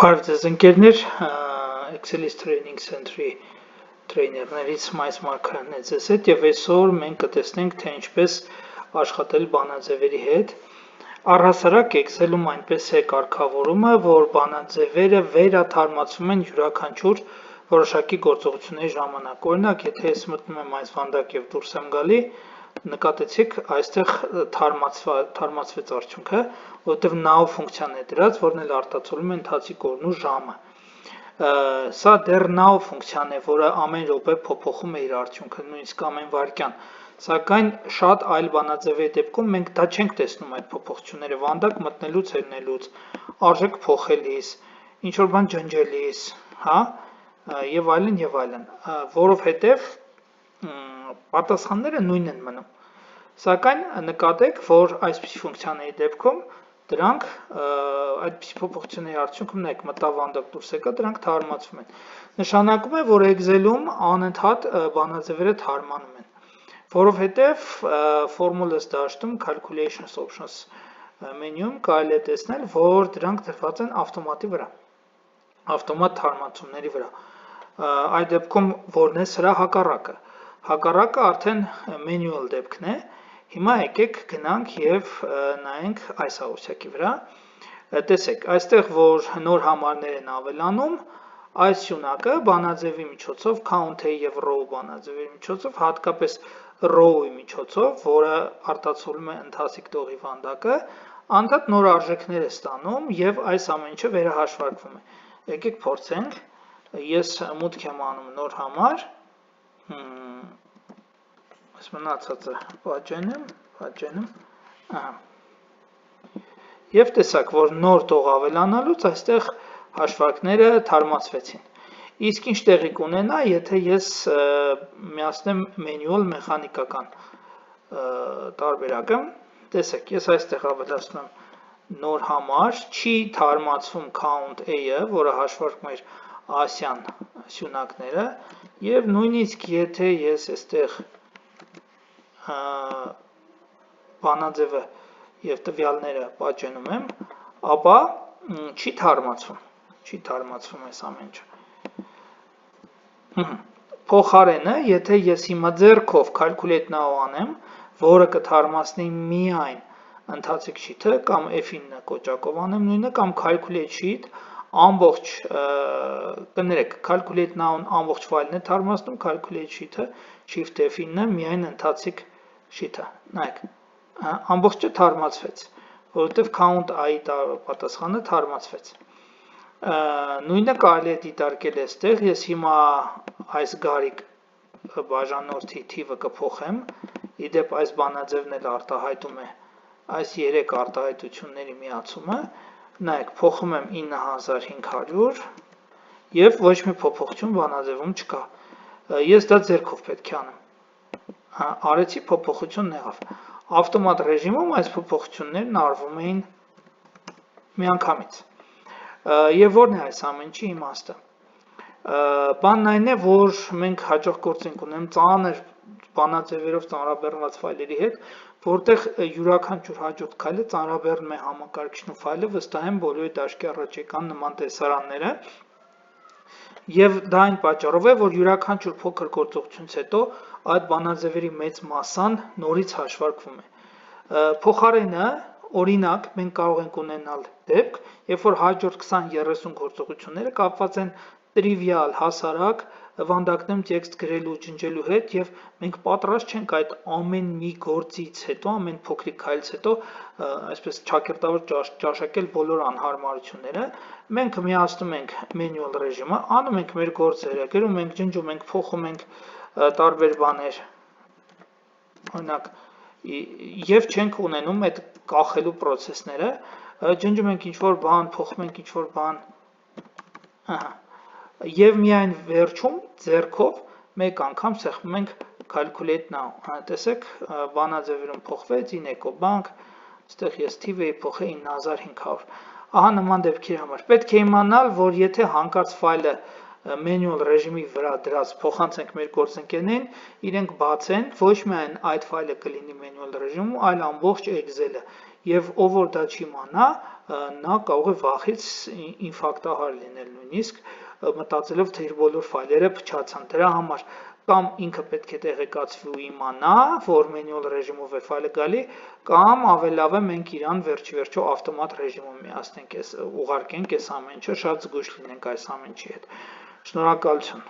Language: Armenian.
Բարև ձեզ ընկերներ, Excel-ից Training Center-ի տրեյներներից Մայս Մարկարյանն է ձեզ հետ եւ այսօր մենք կտեսնենք թե ինչպես աշխատել բանաձևերի հետ։ Առհասարակ Excel-ում այնպես է կարգավորումը, որ բանաձևերը վերաթարմացվում են յուրաքանչյուր որոշակի գործողությունների ժամանակ։ Օրինակ, եթե ես մտնում եմ այս վանդակ եւ դուրս եմ գալի, նկատեցիք այստեղ թարմացվեց արդյունքը, որովհետև now ֆունկցիան է դրած, որն էլ արտացոլում է ընթացիկ օրն ու ժամը։ Սա դեռ now ֆունկցիան է, որը ամեն րոպե փոփոխում է իր արդյունքը, նույնիսկ ամեն վայրկյան։ Սակայն շատ այլ բանաձևերի դեպքում մենք դա չենք տեսնում այդ փոփոխությունները, վանդակ մտնելուց ելնելուց, արժեք փոխելիս, ինչ որ բան ջնջելիս, հա, եւ այլն, որովհետև պատասխանները նույնն են մնում։ Սակայն նկատեք, որ այսպիսի ֆունկցիաների դեպքում դրանք այդպիսի փոփոխությունների արդյունքում նայեք մտավանդակ դուրս եկա, դրանք թարմացվում են։ Նշանակում է, որ Excel-ում անընդհատ բանաձևերը թարմանում են, որովհետև Formulas դաշտում Calculations Options մենյուում կարելի է տեսնել, որ դրանք դրված են ավտոմատի վրա, ավտոմատ թարմացումների վրա։ Այդ դեպքում որն է սրա հակառակը։ Հակառակը արդեն manual դեպքն է։ Հիմա եկեք գնանք եւ նայենք այս հաղորդակի վրա։ Տեսեք, այստեղ որ նոր համարներ են ավելանում, այս սյունակը բանաձևի միջոցով, count-ի եւ row բանաձևի միջոցով, հատկապես row-ի միջոցով, որը արտացոլում է ընթացիկ տողի վանդակը, անդադ նոր արժեքներ է ստանում եւ այս ամեն ինչը վերահաշվարկվում է։ Եկեք փորձենք։ Ես մուտք եմ անում նոր համար, այս մնացածը պատճենեմ, եւ տեսակ, որ նոր տող ավելանալուց այստեղ հաշվարկները թարմացվեցին։ Իսկ ինչ տեղի կունենա, եթե ես միացնեմ manual մեխանիկական տարբերակը, տեսեք, ես այստեղ ավելացնում եմ նոր համար, չի թարմացվում count A-ը, որը հաշվարկում էր ասյան սյունակները, եւ նույնիսկ եթե ես այստեղ բանաձևը եւ տվյալները պատճենում եմ, ապա չի թարմացվում այս ամեն ինչը։ Փոխարենը, եթե ես հիմա ձեռքով calculate now անեմ, որը կթարմացնի միայն ընթացիկ sheet-ը կամ F9 կոճակով անեմ նույնը կամ calculate sheet ամբողջ կներեք calculate now-ն ամբողջ ֆայլն է թարմացնում, calculate sheet-ը shift F9-ը միայն ընթացիկ sheet-ը։ Նայեք, ամբողջը թարմացվեց, որովհետև count I-ի պատասխանը թարմացվեց։ Նույնը կարելի է դիտարկել այստեղ, ես հիմա այս գարիկ բաժանորդի թիվը կփոխեմ, իդեպ այս բանաձևն էլ արտահայտում է այս 3 արտահայտությունների միացումը, նայեք, փոխում եմ 9500 եւ ոչ մի փոփոխություն բանաձևում չկա։ Ես դա ձեռքով պետք է անեմ։ Արեցի փոփոխությունն եղավ։ Ավտոմատ ռեժիմում այս փոփոխություններն արվում էին միանգամից։ Եվ որն է այս ամեն ինչի իմաստը։ Բանն այն է, որ մենք հաջող գործ ենք ունենում ծանր բանաձևերով ծանրաբեռնված ֆայլերի հետ, որտեղ յուրաքանչյուր հաջորդ քայլը ծանրաբեռնում է համակարգիչն ու ֆայլը, վստահ եմ բոլորի դաշկի առաջ եկան նման տեսարանները։ Եվ դա այն պատճառով է, որ յուրաքանչյուր փոքր գործողությունից հետո այդ բանաձևերի մեծ մասան նորից հաշվարկվում է։ Փոխարենը, օրինակ, մենք կարող ենք ունենալ դեպք, երբ որ հաջորդ 20-30 գործողությունները կապված են տրիվիալ, հասարակ վանդակներում տեքստ գրելու, ջնջելու հետ եւ մենք պատրաստ չենք այդ ամեն մի գործից հետո, ամեն փոքրիկ քայլից հետո, այսպես ճակերտավոր ճաշակել բոլոր անհարմարությունները, մենք միացնում ենք manual ռեժիմը, անում ենք մեր գործերը, գրում ենք, ջնջում ենք, փոխում ենք տարբեր բաներ, օրինակ, եւ չենք ունենում այդ կախելու process-ները, ջնջում ենք ինչ-որ բան, փոխում ենք ինչ-որ բան, եւ միայն վերջում ձեռքով մեկ անգամ սեղմում ենք calculate now, տեսեք, բանաձևերում փոխվեց, Ecobank, այստեղ ես թիվը փոխեի 9500, ահա նման դեպքերի համար, պետք է իմանալ, որ եթե հանկարծ ֆայլը manual ռեժիմի վրա դրած փոխանցենք մեր գործընկերներին, իրենք բացեն, ոչ միայն այդ ֆայլը կլինի manual ռեժիմում, այլ ամբողջ Excel-ը, եւ ով որ դա չիմանա, նա կարող է վախից ինֆարկտահար լինել նույնիսկ մտածելով թե իր բոլոր ֆայլերը փչացան։ Դրա համար կամ ինքը պետք է տեղեկացվի ու իմանա, որ manual ռեժիմով է ֆայլը գալի, կամ ավելի լավ է մենք իրան վերջիվերջո ավտոմատ ռեժիմով միացնենք, ուղարկենք այս ամեն ինչը, շատ զգույշ լինենք այս ամենի հետ։ Շնորհակալություն։